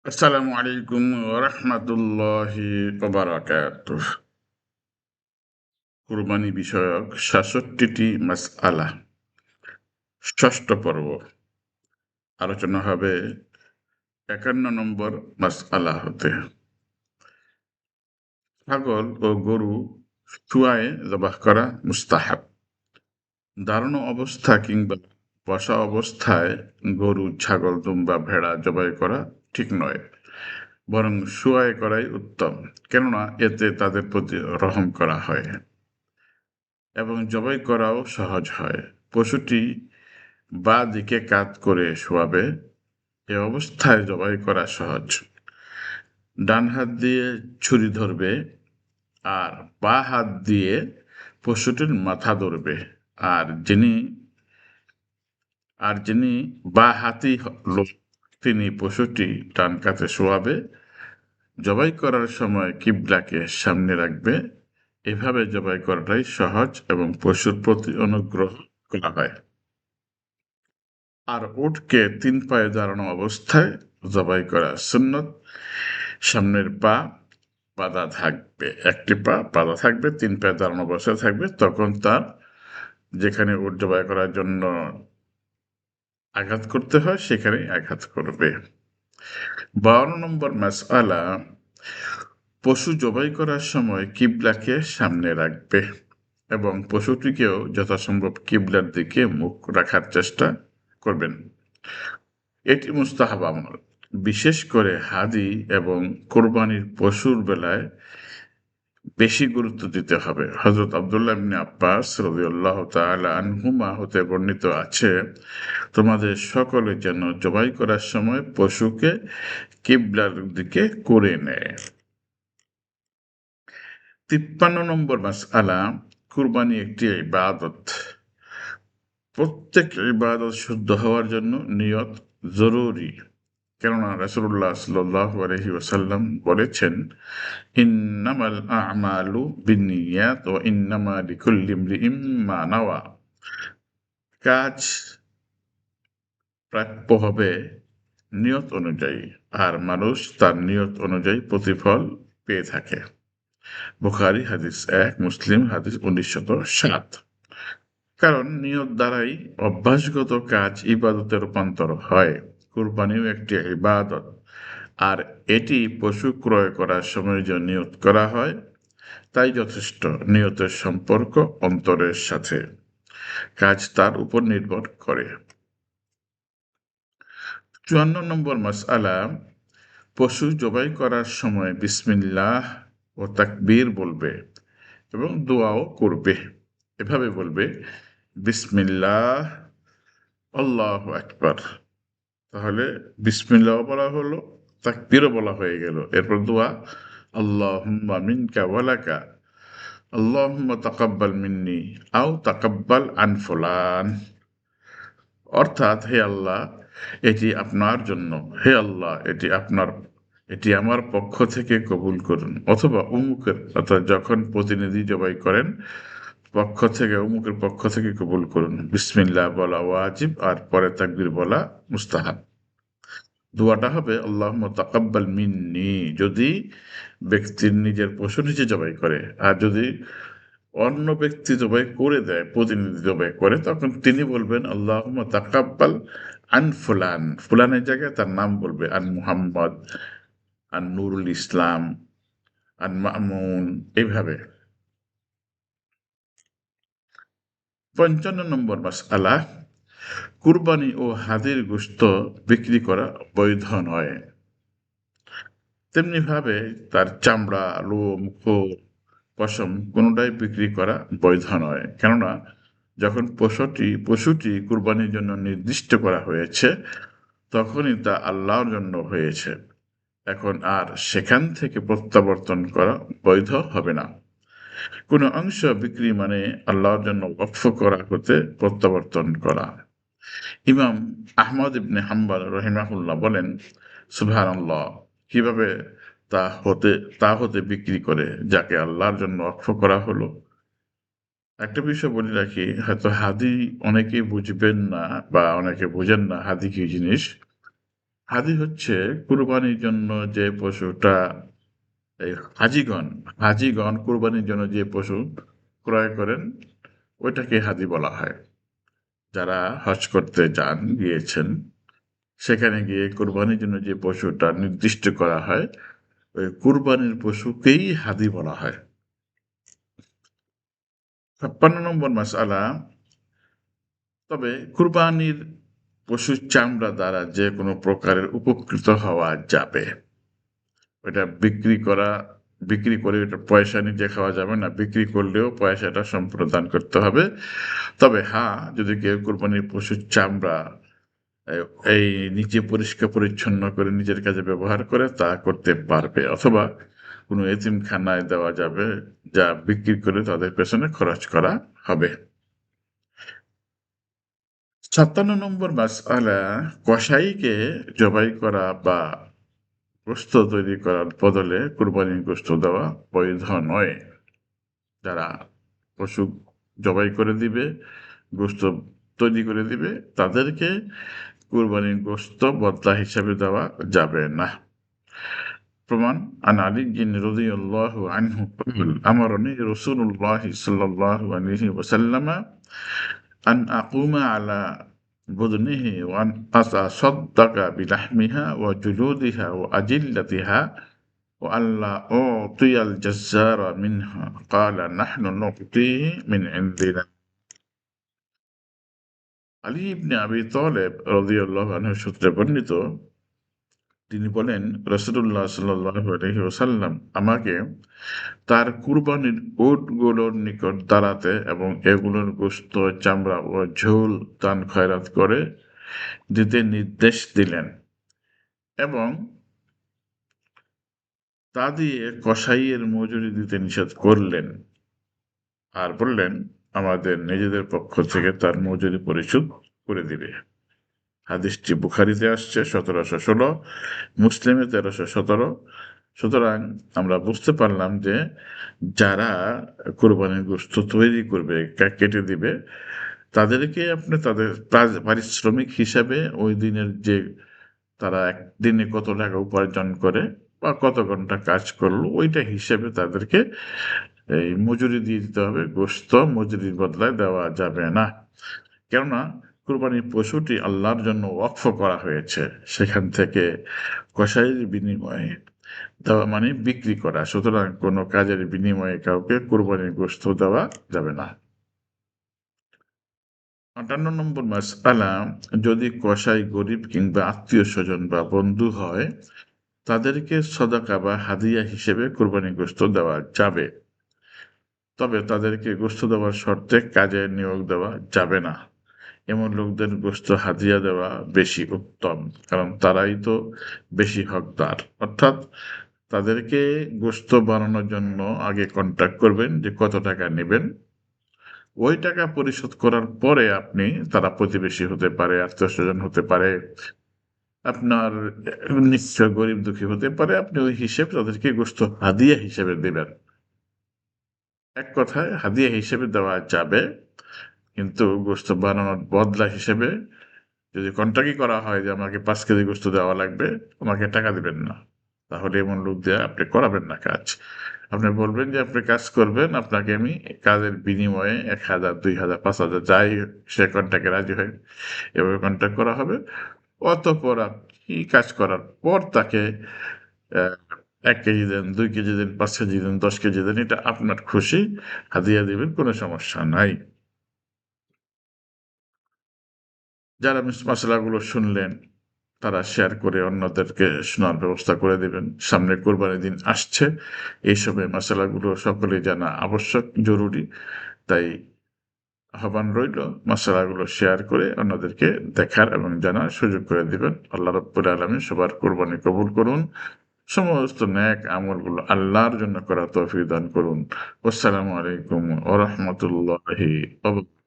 আসসালামু আলাইকুম রহমতুল্লাহি ওবারাকাতুহ। কুরবানি বিষয়ক ৬৭টি মাসআলা, ষষ্ঠ পর্ব। আলোচনা হবে ৫১ নম্বর মাসআলা হতে। ছাগল ও গরু চুয়ায়ে জবাহ করা মুস্তাহাব। দাঁড়ানো অবস্থা কিংবা বসা অবস্থায় গরু, ছাগল, দুম্বা, ভেড়া জবাই করা ঠিক নয়, বরং শুয়ায় করাই উত্তম। কেননা এতে তাদের প্রতি রহম করা হয় এবং জবাই করাও সহজ হয়। পশুটি বাঁ দিকে কাত করে শোয়াবে, এ অবস্থায় জবাই করা সহজ। ডান হাত দিয়ে ছুরি ধরবে আর বাঁ হাত দিয়ে পশুটির মাথা ধরবে। আর যিনি বাঁ হাতি লোক, তিনি পশুটি ডান কাতে শোয়াবে। জবাই করার সময় কিবলাকে সামনে রাখবে। এভাবে জবাই করাটাই সহজ এবং পশুর প্রতি অনুগ্রহ করা হয়। আর উটকে ৩ পায়ে দাঁড়ানো অবস্থায় জবাই করা সুন্নত। সামনের পা বাঁধা থাকবে, একটি পা বাঁধা থাকবে, ৩ পায়ে দাঁড়ানো অবস্থায় থাকবে। তখন তার যেখানে উট জবাই করার জন্য আঘাত করতে হয় সেখানেই আঘাত করবে। ৫২ নম্বর মাসআলা, পশু জবাই করার সময় কিবলাকে সামনে রাখবে এবং পশুটিকেও যথাসম্ভব কিবলার দিকে মুখ রাখার চেষ্টা করবেন। এটি মুস্তাহাব আমল। বিশেষ করে হাদি এবং কোরবানির পশুর বেলায় বেশি গুরুত্ব দিতে হবে। হযরত আব্দুল্লাহ ইবনে আব্বাস রাদিয়াল্লাহু তাআলা আনহুমা হতে বর্ণিত আছে, তোমাদের সকলে যেন জবাই করার সময় পশুকে কিবলার দিকে করে নেয়। ৫৩ নম্বর মাসআলা, কুরবানি একটি ইবাদত। প্রত্যেক ইবাদত শুদ্ধ হওয়ার জন্য নিয়ত জরুরি। কেননা রাসূলুল্লাহ সাল্লাল্লাহু আলাইহি ওয়াসাল্লাম বলেছেন, ইন্নামাল আমালু বিন্নিয়াত ওয়া ইন্নামা লিকুল্লি ইমরিইম মা নাওয়া। কাজ প্রাপ্য হবে নিয়ত অনুযায়ী, আর মানুষ তার নিয়ত অনুযায়ী প্রতিফল পেয়ে থাকে। বুখারী হাদিস ১, মুসলিম হাদিস ১৯০৭। কারণ নিয়ত দ্বারাই অভ্যাসগত কাজ ইবাদতে রূপান্তর হয়। কুরবানিও একটি ইবাদত, আর এটি পশু ক্রয় করার সময় যে নিয়ত করা হয় তাই যথেষ্ট। নিয়তের সম্পর্ক অন্তরের সাথে, কাজ তার উপর নির্ভর করে। ৫৪ নম্বর মাসআলা, পশু জবাই করার সময় বিসমিল্লাহ ও তাকবীর বলবে এবং দোয়াও করবে। এভাবে বলবে, বিসমিল্লাহ, আল্লাহু আকবার। তাহলে বিসমিল্লাহও বলা হলো, তাকবীরও বলা হয়ে গেল। এরপর দোয়া, আল্লাহুম্মা মিনকা ওয়া লাকা, আল্লাহুম্মা তাকাব্বাল মিন্নি আও তাকাব্বাল আন ফুলান। অর্থাৎ, হে আল্লাহ, এটি আপনার জন্য, হে আল্লাহ, এটি আমার পক্ষ থেকে কবুল করুন। অথবা অমুকের, অর্থাৎ যখন প্রতিনিধি জবাই করেন, অমুকের পক্ষ থেকে কবুল করুন। বিসমিল্লাহ বলা ওয়াজিব, আর পরে তাকবীর বলা মুস্তাহাব। দোয়াটা হবে আল্লাহুম্মা তাকাব্বাল মিন্নি, যদি ব্যক্তির নিজের পশু নিজে জবাই করে। আর যদি অন্য ব্যক্তি জবাই করে দেয়, প্রতিনিধি জবাই করে, তখন তিনি বলবেন আল্লাহুম্মা তাকাব্বাল আন ফুলান। ফুলানের জায়গায় তার নাম বলবে, আন মুহাম্মদ, আন নুরুল ইসলাম, আন মামুন, এইভাবে। ৫৫ নম্বর মাসআলা, কুরবানি ও হাদির গোশত বিক্রি করা বৈধ নয়। তেমনিভাবে তার চামড়া, লোম, খোল, পশম কোনোটাই বিক্রি করা বৈধ নয়। কেননা যখন পশুটি কুরবানির জন্য নির্দিষ্ট করা হয়েছে, তখনই তা আল্লাহর জন্য হয়েছে। এখন আর সেখান থেকে প্রত্যাবর্তন করা বৈধ হবে না। কোনো অংশ বিক্রি মানে আল্লাহর জন্য ওকফ করা হতে প্রত্যাবর্তন করা। ইমাম আহমদ ইবনে হাম্বল রহিমাহুল্লাহ বলেন, সুবহানাল্লাহ, কিভাবে তা হতে বিক্রি করে যাকে আল্লাহর জন্য ওকফ করা হলো। একটা বিষয় বলে রাখি, হয়তো হাদি অনেকেই বুঝবেন না বা অনেকে বোঝেন না হাদি কি জিনিস। হাদি হচ্ছে কুরবানির জন্য যে পশুটা এই হাজিগণ কুরবানির জন্য যে পশু ক্রয় করেন ওইটাকে হাদি বলা হয়। যারা হজ করতে গিয়েছেন সেখানে গিয়ে কুরবানির জন্য যে পশুটা নির্দিষ্ট করা হয় ওই কুরবানির পশুকেই হাদি বলা হয়। ৫৬ নম্বর মাসআলা, তবে কুরবানির পশুর চামড়া দ্বারা যে কোনো প্রকারের উপকৃত হওয়া যাবে। ওইটা বিক্রি করে ওটা পয়সা নিজে খাওয়া যাবে না। বিক্রি করলেও পয়সাটা সম্পূর্ণ দান করতে হবে। তবে হ্যাঁ, যদি কেউ কোরবানির পশুর চামড়া এ এই নিজে পরিষ্কার পরিচ্ছন্ন করে নিজের কাজে ব্যবহার করে তা করতে পারবে, অথবা কোনো এতিমখানায় দেওয়া যাবে, যা বিক্রি করে তাদের পেছনে খরচ করা হবে। ৫৭ নম্বর মাসআলা, কসাইকে জবাই করা বা গোশত তৈরি করার বদলে কুরবানির গোশত দেওয়া বৈধ নয়। যারা পশু জবাই করে দিবে, গোশত তৈরি করে দিবে, তাদেরকে কুরবানির গোশত বদলা হিসাবে দেওয়া যাবে না। প্রমাণ, আন আলিয়্যিন রাদিয়াল্লাহু আনহু ক্বাল আমারানি রাসূলুল্লাহ সাল্লাল্লাহু আলাইহি ওয়াসাল্লাম আন আকুমা আলা বুদনিহি ওয়া আন আতাসাদ্দাকা বিলাহমিহা ওয়া জুলুদিহা ওয়া আজিল্লাতিহা ওয়া আল্লা উ'তিয়াল জাজ্জারা মিনহা ক্বালা নাহনু নু'তিহি মিন ইনদিনা। আলী ইবনে আবি তালেব রাদিয়াল্লাহু আনহু সূত্রে বর্ণিত, তিনি বলেন, রাসূলুল্লাহ সাল্লাল্লাহু আলাইহি ওয়াসাল্লাম আমাকে তার কুরবানির উটগুলোর নিকট দাঁড়াতে এবং এগুলোর গোশত, চামড়া ও ঝোল দান খয়রাত করে দিতে নির্দেশ দিলেন এবং তা দিয়ে কসাইয়ের মজুরি দিতে নিষেধ করলেন। আর বললেন, আমাদের নিজেদের পক্ষ থেকে তার মজুরি পরিশোধ করে দিবে। হাদিসটি বুখারীতে আসছে ১৭১৬, মুসলিমে ১৩১৭। সুতরাং আমরা বুঝতে পারলাম যে যারা কোরবানির গোশত তৈরি করবে, কেটে দিবে, তাদেরকে আপনি তাদের পারিশ্রমিক হিসাবে ওই দিনের যে তারা একদিনে কত টাকা উপার্জন করে বা কত ঘন্টা কাজ করলো ওইটা হিসেবে তাদেরকে এই মজুরি দিয়ে দিতে হবে। গোশত মজুরির বদলায় দেওয়া যাবে না। কেননা কুরবানির পশুটি আল্লাহর জন্য ওয়াকফ করা হয়েছে, সেখান থেকে কসাইয়ের বিনিময়ে দেওয়া মানে বিক্রি করা। সুতরাং কোনো কাজের বিনিময়ে কাউকে কুরবানির গোশত দেওয়া যাবে না। ৫৮ নম্বর মাসআলা, যদি কসাই গরিব কিংবা আত্মীয়-স্বজন বা বন্ধু হয়, তাদেরকে সদকা বা হাদিয়া হিসেবে কুরবানির গোশত দেওয়া যাবে। তবে তাদেরকে গোশত দেওয়ার শর্তে কাজে নিয়োগ দেওয়া যাবে না। এমন লোকদের গোশত হাদিয়া দেওয়া বেশি উত্তম, কারণ তারাই তো বেশি হকদার। অর্থাৎ তাদেরকে গোশত বানানোর জন্য আগে কন্ট্যাক্ট করবেন যে কত টাকা নেবেন। ওই টাকা পরিশোধ করার পরে আপনি, তারা প্রতিবেশী হতে পারে, আত্মীয়-স্বজন হতে পারে, আপনার নিশ্চয় গরিব দুঃখী হতে পারে, আপনি ওই হিসেব তাদেরকে গোশত হাদিয়া হিসেবে দিবেন। এক কথায় হাদিয়া হিসেবে দেওয়া যাবে, কিন্তু গোশত বানানোর বদলা হিসেবে যদি কন্ট্রাক্টই করা হয় যে আমাকে ৫ কেজি গোশত দেওয়া লাগবে, আমাকে টাকা দিবেন না। তাহলে এমন লোক দিয়ে আপনি করাবেন না কাজ। আপনি বলবেন যে আপনি কাজ করবেন, আপনাকে আমি কাজের বিনিময়ে ১,০০০, ২,০০০, ৫,০০০ যাই সে কন্ট্রাক্টে রাজি হয়, এভাবে কন্ট্রাক্ট করা হবে। অতঃপর আপনি কাজ করার পর তাকে অ্যা ১ কেজি দেন, ২ কেজি দেন, ৫ কেজি দেন, ১০ কেজি দেন, এটা আপনার খুশি, হাদিয়া দিবেন, কোনো সমস্যা নাই। যারা মসলাগুলো শুনলেন তারা শেয়ার করে অন্যদেরকে শোনার ব্যবস্থা করে দিবেন। সামনে কোরবানির দিন আসছে। এই সময় মসলাগুলো সকলেই জানা আবশ্যক, জরুরি। তাই আহ্বান রইল, মসলাগুলো শেয়ার করে অন্যদেরকে দেখার এবং জানার সুযোগ করে দিবেন। আল্লাহ রাব্বুল আলামিন সবার কোরবানি কবুল করুন। সমস্ত নেক আমলগুলো আল্লাহর জন্য করার তৌফিক দান করুন। আসসালামু আলাইকুম ওয়া রাহমাতুল্লাহি ওয়া বারাকাতুহু।